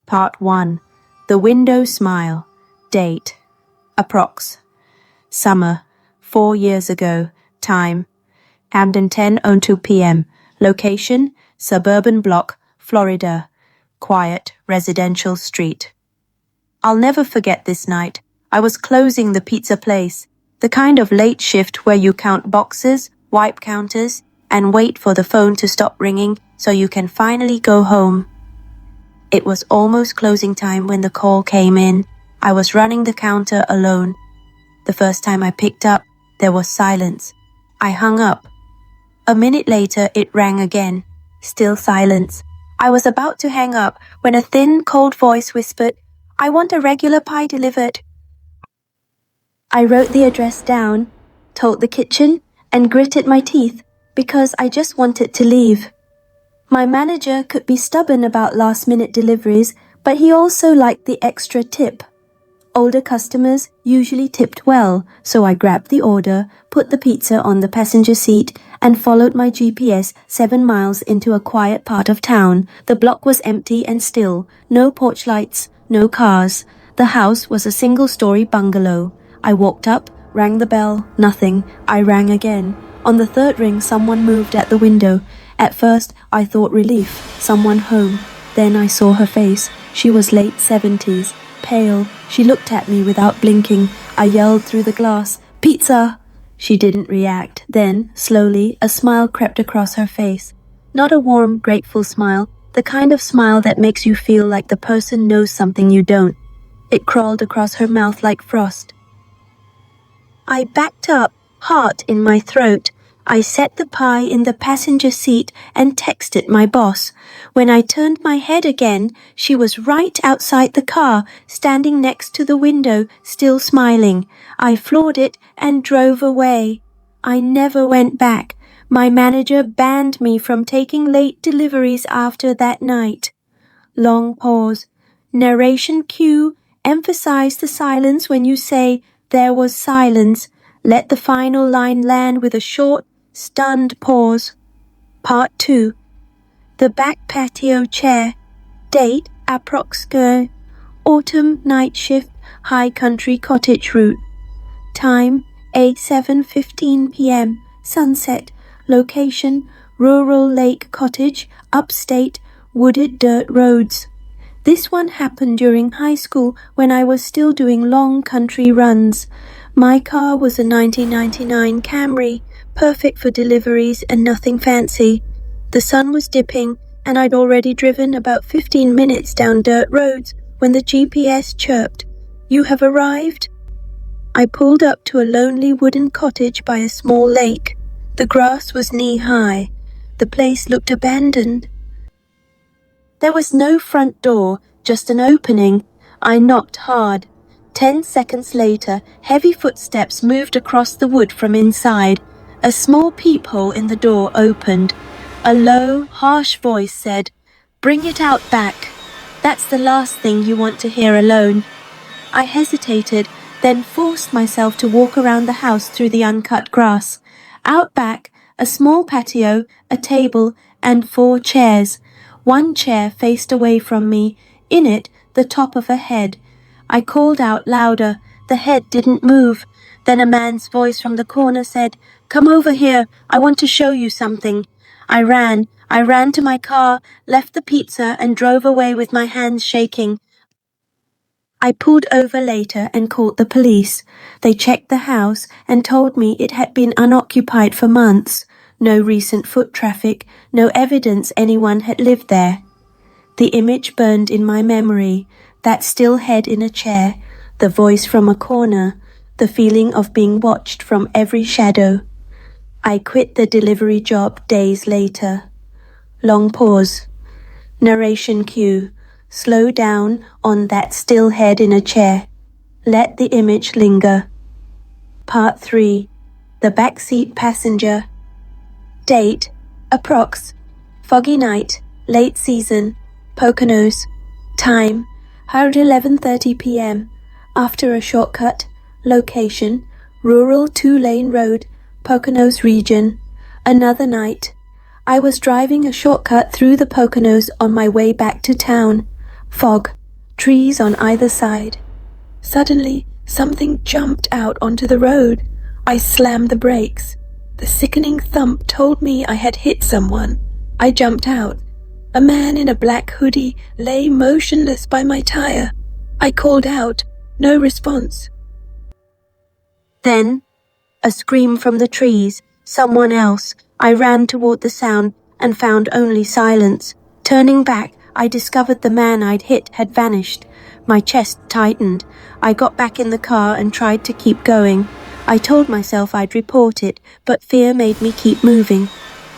Part 1. The Window Smile. Date. Approx. Summer. 4 years ago. Time. Hamden 10:02 p.m. Location. Suburban block, Florida. Quiet, residential street. I'll never forget this night. I was closing the pizza place. The kind of late shift where you count boxes, wipe counters, and wait for the phone to stop ringing so you can finally go home. It was almost closing time when the call came in. I was running the counter alone. The first time I picked up, there was silence. I hung up. A minute later, it rang again. Still silence. I was about to hang up when a thin, cold voice whispered, "I want a regular pie delivered." I wrote the address down, told the kitchen, and gritted my teeth because I just wanted to leave. My manager could be stubborn about last-minute deliveries, but he also liked the extra tip. Older customers usually tipped well, so I grabbed the order, put the pizza on the passenger seat, and followed my GPS 7 miles into a quiet part of town. The block was empty and still, no porch lights, no cars. The house was a single-story bungalow. I walked up, rang the bell, nothing. I rang again. On the third ring, someone moved at the window. At first, I thought relief, someone home. Then I saw her face. She was late 70s, pale. She looked at me without blinking. I yelled through the glass, "Pizza!" She didn't react. Then, slowly, a smile crept across her face. Not a warm, grateful smile, the kind of smile that makes you feel like the person knows something you don't. It crawled across her mouth like frost. I backed up, heart in my throat. I set the pie in the passenger seat and texted my boss. When I turned my head again, she was right outside the car, standing next to the window, still smiling. I floored it and drove away. I never went back. My manager banned me from taking late deliveries after that night. Long pause. Narration cue. Emphasize the silence when you say, "There was silence." Let the final line land with a short, stunned pause. Part 2. The back patio chair. Date, approx. Autumn night shift, high country cottage route. Time, 7:15 p.m. Sunset. Location, rural lake cottage, upstate, wooded dirt roads. This one happened during high school when I was still doing long country runs. My car was a 1999 Camry, perfect for deliveries and nothing fancy. The sun was dipping, and I'd already driven about 15 minutes down dirt roads when the GPS chirped, "You have arrived?" I pulled up to a lonely wooden cottage by a small lake. The grass was knee-high. The place looked abandoned. There was no front door, just an opening. I knocked hard. 10 seconds later, heavy footsteps moved across the wood from inside. A small peephole in the door opened. A low, harsh voice said, "Bring it out back. That's the last thing you want to hear alone." I hesitated, then forced myself to walk around the house through the uncut grass. Out back, a small patio, a table, and 4 chairs. One chair faced away from me. In it, the top of a head. I called out louder. The head didn't move. Then a man's voice from the corner said, "Come over here. I want to show you something." I ran to my car, left the pizza, and drove away with my hands shaking. I pulled over later and called the police. They checked the house and told me it had been unoccupied for months. No recent foot traffic, no evidence anyone had lived there. The image burned in my memory. That still head in a chair, the voice from a corner, the feeling of being watched from every shadow. I quit the delivery job days later. Long pause. Narration cue. Slow down on that still head in a chair. Let the image linger. Part 3. The backseat passenger. Date, approx. Foggy night, late season, Poconos. Time, around 11:30 p.m. After a shortcut. Location, rural 2-lane road, Poconos region. Another night. I was driving a shortcut through the Poconos on my way back to town. Fog, trees on either side. Suddenly, something jumped out onto the road. I slammed the brakes. The sickening thump told me I had hit someone. I jumped out. A man in a black hoodie lay motionless by my tire. I called out. No response. Then, a scream from the trees. Someone else. I ran toward the sound and found only silence. Turning back, I discovered the man I'd hit had vanished. My chest tightened. I got back in the car and tried to keep going. I told myself I'd report it, but fear made me keep moving.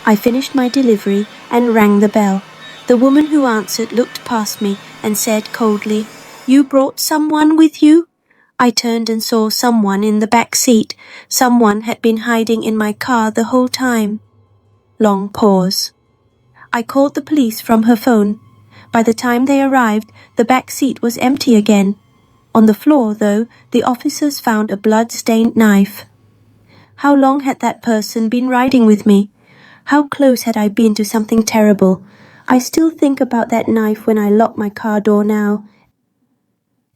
I finished my delivery and rang the bell. The woman who answered looked past me and said coldly, "You brought someone with you?" I turned and saw someone in the back seat. Someone had been hiding in my car the whole time. Long pause. I called the police from her phone. By the time they arrived, the back seat was empty again. On the floor, though, the officers found a blood-stained knife. How long had that person been riding with me? How close had I been to something terrible? I still think about that knife when I lock my car door now.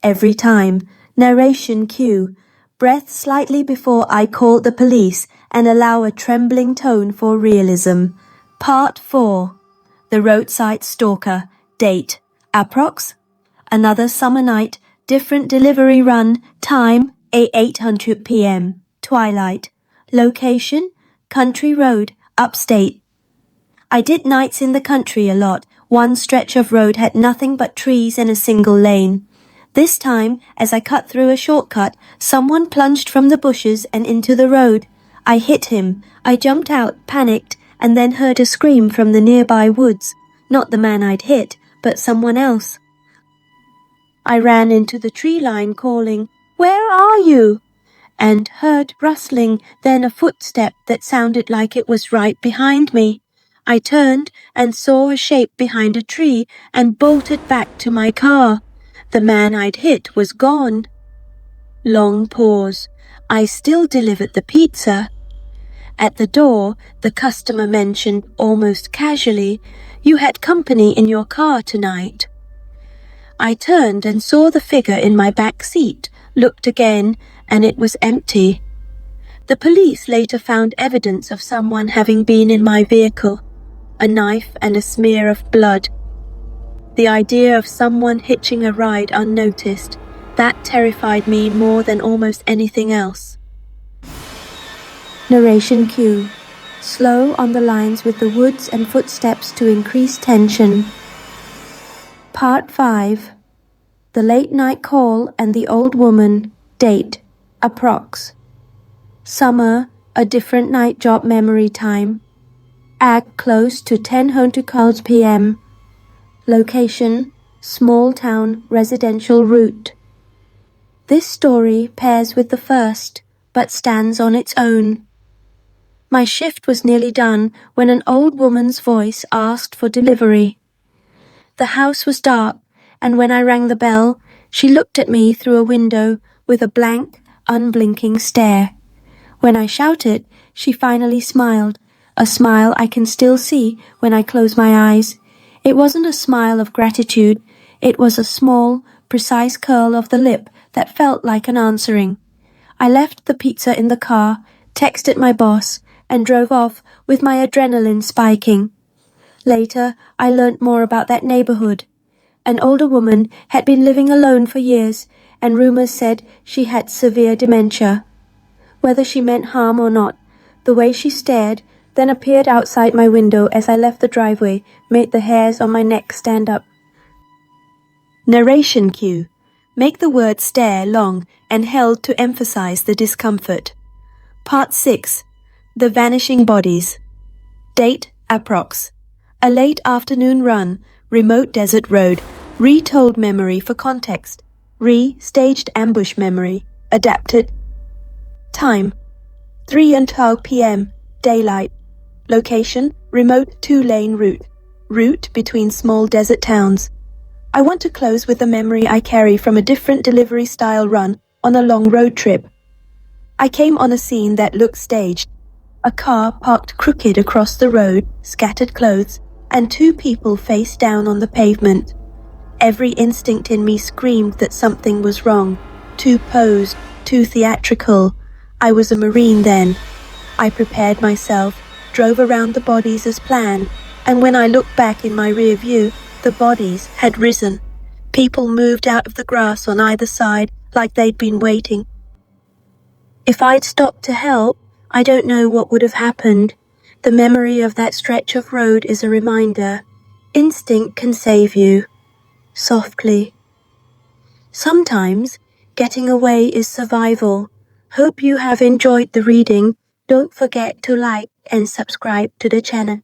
Every time. Narration cue. Breath slightly before I call the police and allow a trembling tone for realism. Part 4. The Roadside Stalker. Date. Approx. Another summer night. Different delivery run. Time. 8:00 p.m. Twilight. Location. Country road. Upstate. I did nights in the country a lot. One stretch of road had nothing but trees and a single lane. This time, as I cut through a shortcut, someone plunged from the bushes and into the road. I hit him. I jumped out, panicked, and then heard a scream from the nearby woods. Not the man I'd hit, but someone else. I ran into the tree line calling, "Where are you?" and heard rustling, then a footstep that sounded like it was right behind me. I turned and saw a shape behind a tree and bolted back to my car. The man I'd hit was gone. Long pause. I still delivered the pizza. At the door, the customer mentioned almost casually, "You had company in your car tonight." I turned and saw the figure in my back seat, looked again, and it was empty. The police later found evidence of someone having been in my vehicle, a knife and a smear of blood. The idea of someone hitching a ride unnoticed, that terrified me more than almost anything else. Narration cue. Slow on the lines with the woods and footsteps to increase tension. Part 5. The late night call and the old woman. Date. Approx. Summer, a different night job memory time. Ag close to 10:00 p.m. Location, small town residential route. This story pairs with the first, but stands on its own. My shift was nearly done when an old woman's voice asked for delivery. The house was dark, and when I rang the bell, she looked at me through a window with a blank, unblinking stare. When I shouted, she finally smiled, a smile I can still see when I close my eyes. It wasn't a smile of gratitude, it was a small, precise curl of the lip that felt like an answering. I left the pizza in the car, texted my boss, and drove off with my adrenaline spiking. Later, I learned more about that neighborhood. An older woman had been living alone for years, and rumors said she had severe dementia. Whether she meant harm or not, the way she stared, then appeared outside my window as I left the driveway, made the hairs on my neck stand up. Narration cue. Make the word stare long and held to emphasize the discomfort. Part 6. The Vanishing Bodies. Date approx. A late afternoon run, remote desert road, retold memory for context, staged ambush memory, adapted. Time 3:12 p.m. Daylight. Location, remote 2-lane route. Route between small desert towns. I want to close with the memory I carry from a different delivery style run on a long road trip. I came on a scene that looked staged. A car parked crooked across the road, scattered clothes, and 2 people face down on the pavement. Every instinct in me screamed that something was wrong. Too posed, too theatrical. I was a Marine then. I prepared myself, drove around the bodies as planned, and when I looked back in my rear view, the bodies had risen. People moved out of the grass on either side like they'd been waiting. If I'd stopped to help, I don't know what would have happened. The memory of that stretch of road is a reminder. Instinct can save you. Softly. Sometimes, getting away is survival. Hope you have enjoyed the reading. Don't forget to like and subscribe to the channel.